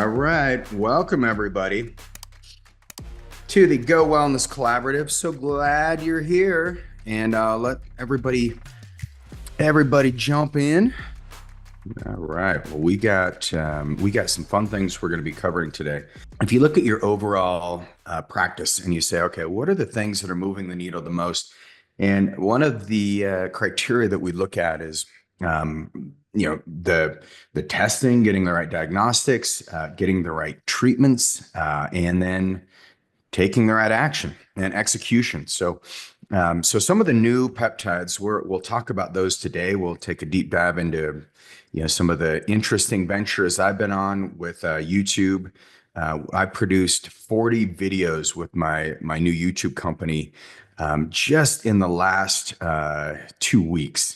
right. Welcome, everybody, to the Go Wellness Collaborative. So glad you're here, and let everybody jump in. All right. Well, we got some fun things we're going to be covering today. If you look at your overall practice and you say, okay, what are the things that are moving the needle the most? And one of the criteria that we look at is the testing, getting the right diagnostics, getting the right treatments, and then taking the right action and execution. So some of the new peptides, we'll talk about those today. We'll take a deep dive into some of the interesting ventures I've been on with YouTube. I produced 40 videos with my new YouTube company just in the last 2 weeks.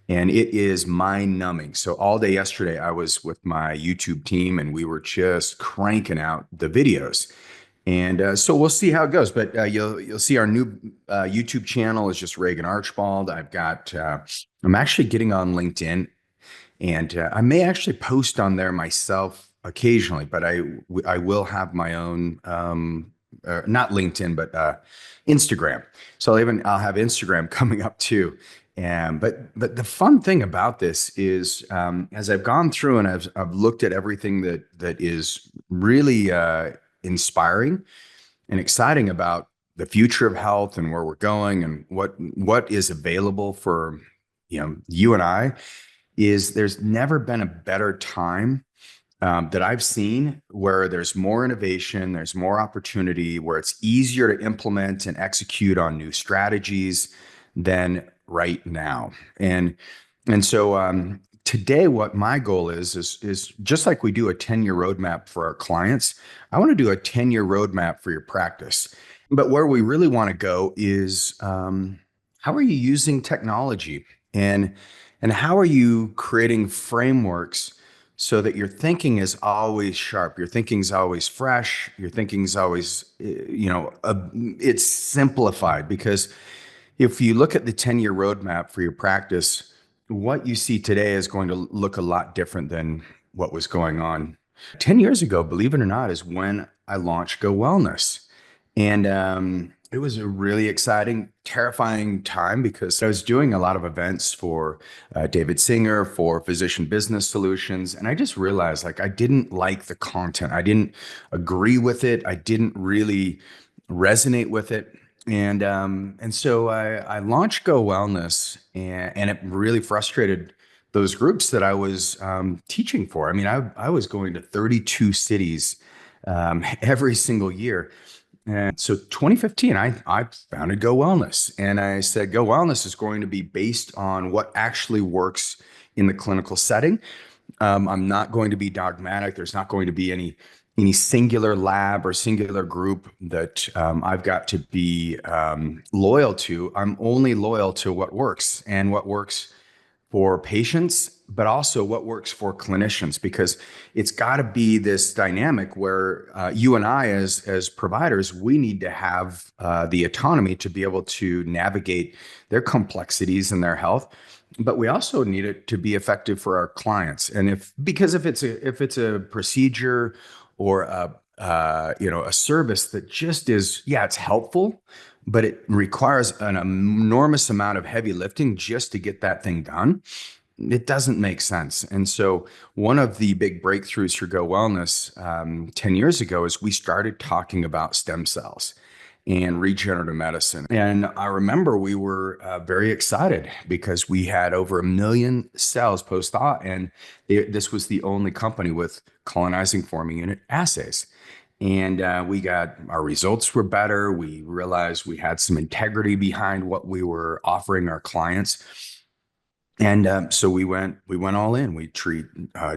And it is mind-numbing. So all day yesterday, I was with my YouTube team, and we were just cranking out the videos. And so we'll see how it goes. But you'll see our new YouTube channel is just Reagan Archibald. I'm actually getting on LinkedIn, and I may actually post on there myself occasionally. But I will have my own not LinkedIn, but Instagram. So I'll have Instagram coming up too. But the fun thing about this is, as I've gone through and I've looked at everything that is really inspiring and exciting about the future of health and where we're going and what is available for you and I, is there's never been a better time that I've seen where there's more innovation, there's more opportunity, where it's easier to implement and execute on new strategies than right now. And so today, what my goal is just like we do a 10-year roadmap for our clients, I want to do a 10-year roadmap for your practice. But where we really want to go is how are you using technology, and how are you creating frameworks so that your thinking is always sharp, your thinking's always fresh, your thinking's always, it's simplified. Because if you look at the 10-year roadmap for your practice, what you see today is going to look a lot different than what was going on 10 years ago, believe it or not, is when I launched Go Wellness. And it was a really exciting, terrifying time because I was doing a lot of events for David Singer, for Physician Business Solutions. And I just realized I didn't like the content. I didn't agree with it. I didn't really resonate with it. And so I launched Go Wellness, and it really frustrated those groups that I was teaching for. I mean, I was going to 32 cities every single year. And so 2015, I founded Go Wellness, and I said, Go Wellness is going to be based on what actually works in the clinical setting. I'm not going to be dogmatic. There's not going to be any singular lab or singular group that I've got to be loyal to. I'm only loyal to what works, and what works for patients, but also what works for clinicians, because it's got to be this dynamic where you and I, as providers, we need to have the autonomy to be able to navigate their complexities in their health. But we also need it to be effective for our clients. And if it's a procedure or a service that just is, it's helpful, but it requires an enormous amount of heavy lifting just to get that thing done, it doesn't make sense. And so one of the big breakthroughs for Go Wellness 10 years ago is we started talking about stem cells and regenerative medicine. And I remember we were very excited because we had over 1 million cells post-thaw, and this was the only company with colonizing forming unit assays. And we got, our results were better. We realized we had some integrity behind what we were offering our clients. And so we went all in. We treat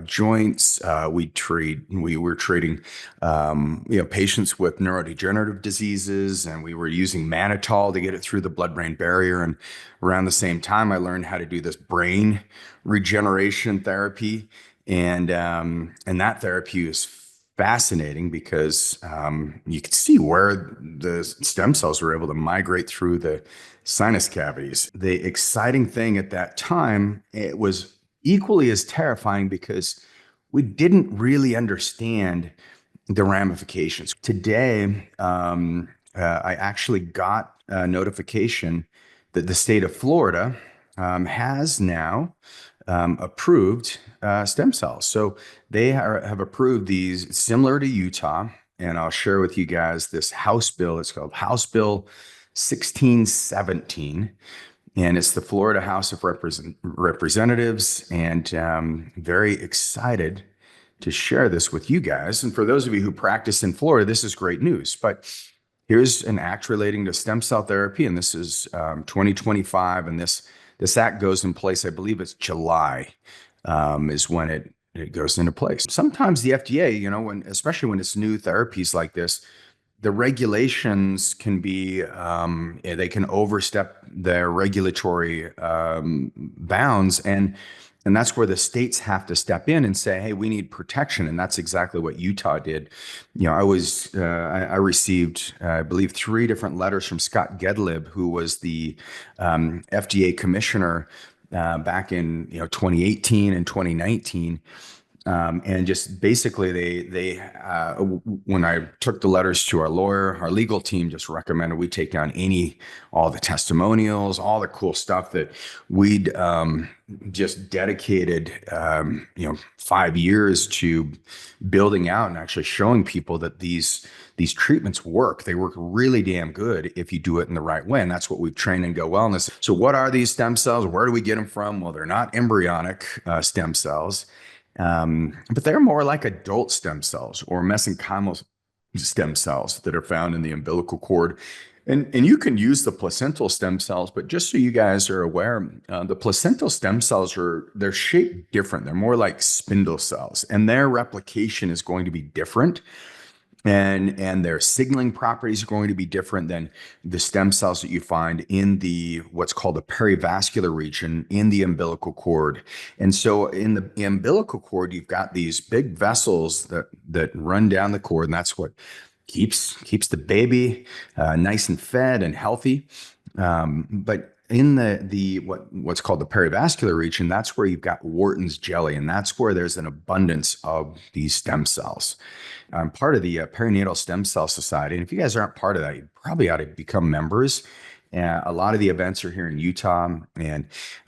joints. We were treating patients with neurodegenerative diseases, and we were using mannitol to get it through the blood-brain barrier. And around the same time, I learned how to do this brain regeneration therapy, and that therapy is fascinating because you could see where the stem cells were able to migrate through the sinus cavities. The exciting thing at that time, it was equally as terrifying because we didn't really understand the ramifications. Today, I actually got a notification that the state of Florida has now approved stem cells. So have approved these similar to Utah. And I'll share with you guys this House bill. It's called House Bill 1617. And it's the Florida House of Representatives. And very excited to share this with you guys. And for those of you who practice in Florida, this is great news. But here's an act relating to stem cell therapy, and this is 2025, and this act goes in place. I believe it's July is when it goes into place. Sometimes the FDA, especially when it's new therapies like this, the regulations can be they can overstep their regulatory bounds, and that's where the states have to step in and say, hey, we need protection. And that's exactly what Utah did. I received, I believe, 3 different letters from Scott Gedlib, who was the FDA commissioner back in 2018 and 2019. And just basically, when I took the letters to our lawyer, our legal team just recommended we take down all the testimonials, all the cool stuff that we'd just dedicated, 5 years to building out and actually showing people that these treatments work. They work really damn good if you do it in the right way. And that's what we've trained in Go Wellness. So what are these stem cells? Where do we get them from? Well, they're not embryonic stem cells. But they're more like adult stem cells or mesenchymal stem cells that are found in the umbilical cord. And you can use the placental stem cells, but just so you guys are aware, the placental stem cells they're shaped different. They're more like spindle cells, and their replication is going to be different. And their signaling properties are going to be different than the stem cells that you find in what's called the perivascular region in the umbilical cord. And so in the umbilical cord, you've got these big vessels that run down the cord, and that's what keeps the baby nice and fed and healthy. But in what's called the perivascular region, that's where you've got Wharton's jelly, and that's where there's an abundance of these stem cells. I'm part of the Perinatal Stem Cell Society, and if you guys aren't part of that, you probably ought to become members. A lot of the events are here in Utah,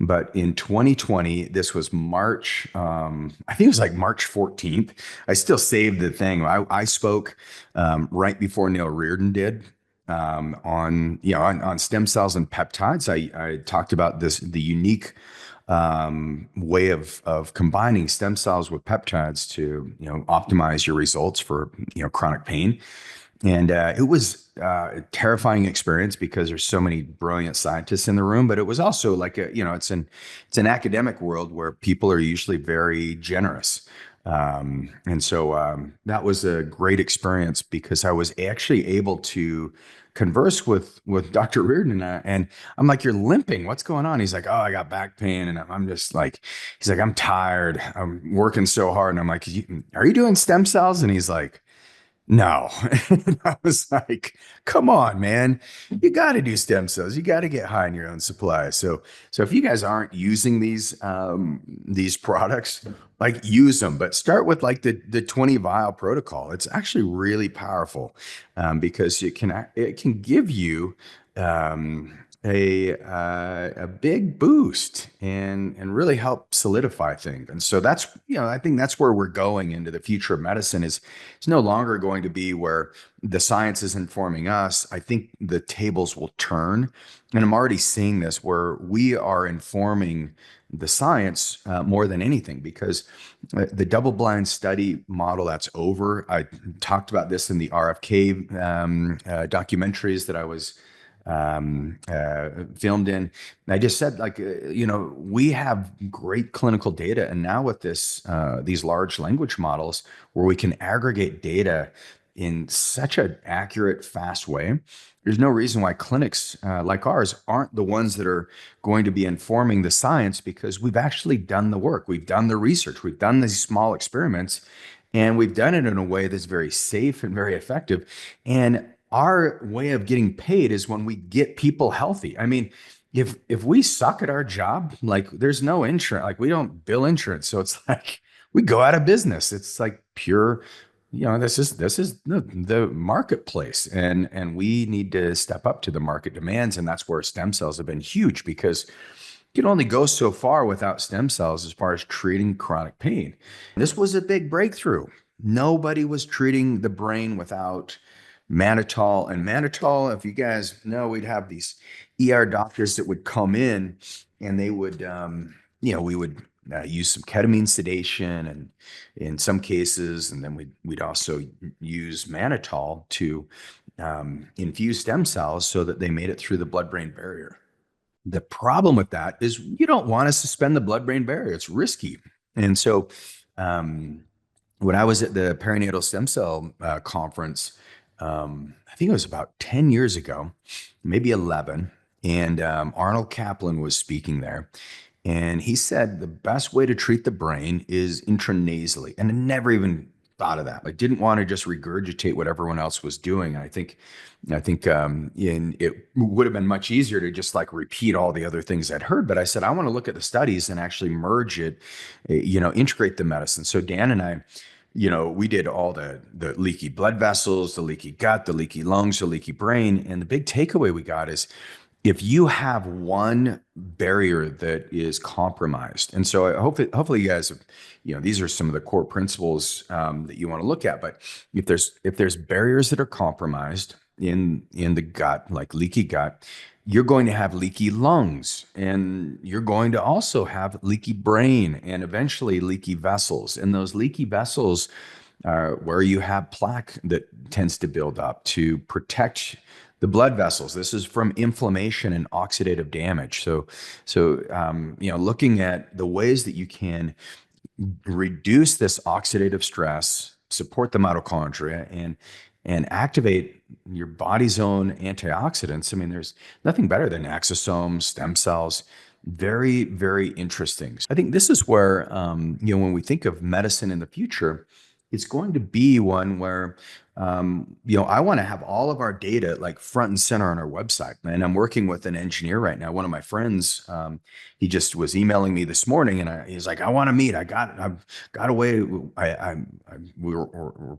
but in 2020, this was March. I think it was like March 14th. I still saved the thing. I spoke right before Neil Reardon did. On stem cells and peptides. I talked about the unique way of combining stem cells with peptides to optimize your results for chronic pain. And it was a terrifying experience because there's so many brilliant scientists in the room, but it was also like it's an academic world where people are usually very generous. And so that was a great experience because I was actually able to converse with Dr. Reardon, and I'm like, you're limping. What's going on? He's like, oh, I got back pain. And I'm just like, he's like, I'm tired. I'm working so hard. And I'm like, are you doing stem cells? And he's like, no. I was like, come on, man. You got to do stem cells. You got to get high in your own supply. So if you guys aren't using these products, like use them, but start with like the 20 vial protocol. It's actually really powerful because it can give you a big boost and really help solidify things. And so that's, I think that's where we're going into the future of medicine is it's no longer going to be where the science is informing us. I think the tables will turn. And I'm already seeing this where we are informing the science more than anything because the double-blind study model, that's over. I talked about this in the RFK documentaries that I was filmed in. And I just said, we have great clinical data. And now with these large language models where we can aggregate data in such an accurate, fast way, there's no reason why clinics like ours aren't the ones that are going to be informing the science because we've actually done the work. We've done the research. We've done these small experiments, and we've done it in a way that's very safe and very effective. And our way of getting paid is when we get people healthy. I mean, if we suck at our job, like there's no insurance, like we don't bill insurance. So it's like we go out of business. It's like pure, this is the marketplace, and we need to step up to the market demands, and that's where stem cells have been huge because you can only go so far without stem cells as far as treating chronic pain. This was a big breakthrough. Nobody was treating the brain without mannitol. And mannitol, if you guys know, we'd have these ER doctors that would come in and they would, we would use some ketamine sedation and in some cases, and then we'd also use mannitol to infuse stem cells so that they made it through the blood-brain barrier. The problem with that is you don't want to suspend the blood-brain barrier. It's risky. And so when I was at the perinatal stem cell conference, I think it was about 10 years ago, maybe 11, and Arnold Kaplan was speaking there. And he said the best way to treat the brain is intranasally. And I never even thought of that. I didn't want to just regurgitate what everyone else was doing. It would have been much easier to just like repeat all the other things I'd heard. But I said, I want to look at the studies and actually merge it, integrate the medicine. So Dan and I, we did all the leaky blood vessels, the leaky gut, the leaky lungs, the leaky brain. And the big takeaway we got is if you have one barrier that is compromised, and so hopefully you guys, these are some of the core principles that you want to look at. But if there's barriers that are compromised in the gut, like leaky gut, you're going to have leaky lungs, and you're going to also have leaky brain, and eventually leaky vessels. And those leaky vessels are where you have plaque that tends to build up to protect the blood vessels. This is from inflammation and oxidative damage. So looking at the ways that you can reduce this oxidative stress, support the mitochondria, and activate your body's own antioxidants. I mean, there's nothing better than exosomes, stem cells. Very, very interesting. I think this is where, when we think of medicine in the future, it's going to be one where, I want to have all of our data like front and center on our website. And I'm working with an engineer right now. One of my friends, he just was emailing me this morning, and he's like, I want to meet. I've got a way. We're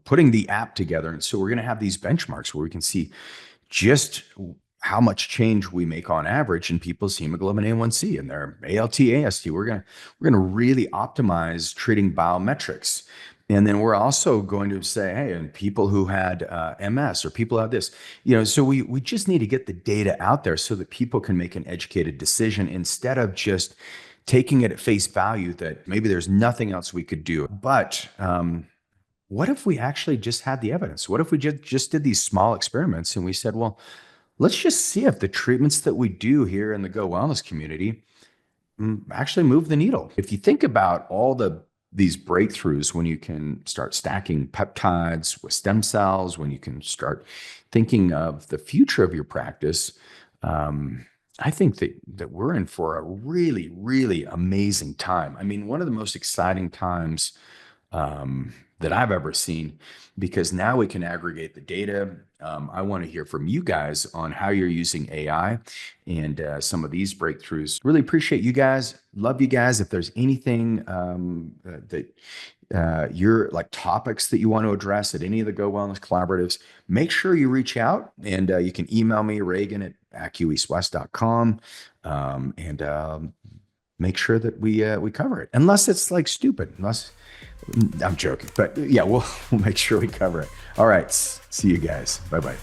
putting the app together. And so we're going to have these benchmarks where we can see just how much change we make on average in people's hemoglobin A1C and their ALT, AST. We're going to really optimize treating biometrics. And then we're also going to say, hey, and people who had MS or people who have this, so we just need to get the data out there so that people can make an educated decision instead of just taking it at face value that maybe there's nothing else we could do. But what if we actually just had the evidence? What if we just did these small experiments and we said, well, let's just see if the treatments that we do here in the Go Wellness community actually move the needle. If you think about all these breakthroughs, when you can start stacking peptides with stem cells, when you can start thinking of the future of your practice, I think that we're in for a really, really amazing time. I mean, one of the most exciting times that I've ever seen, because now we can aggregate the data. I want to hear from you guys on how you're using AI and some of these breakthroughs. Really appreciate you guys. Love you guys. If there's anything that you're like topics that you want to address at any of the Go Wellness collaboratives, make sure you reach out, and you can email me, Reagan@AcuEastWest.com, and make sure that we cover it. Unless it's like stupid, I'm joking, but yeah, we'll make sure we cover it. All right. See you guys. Bye-bye.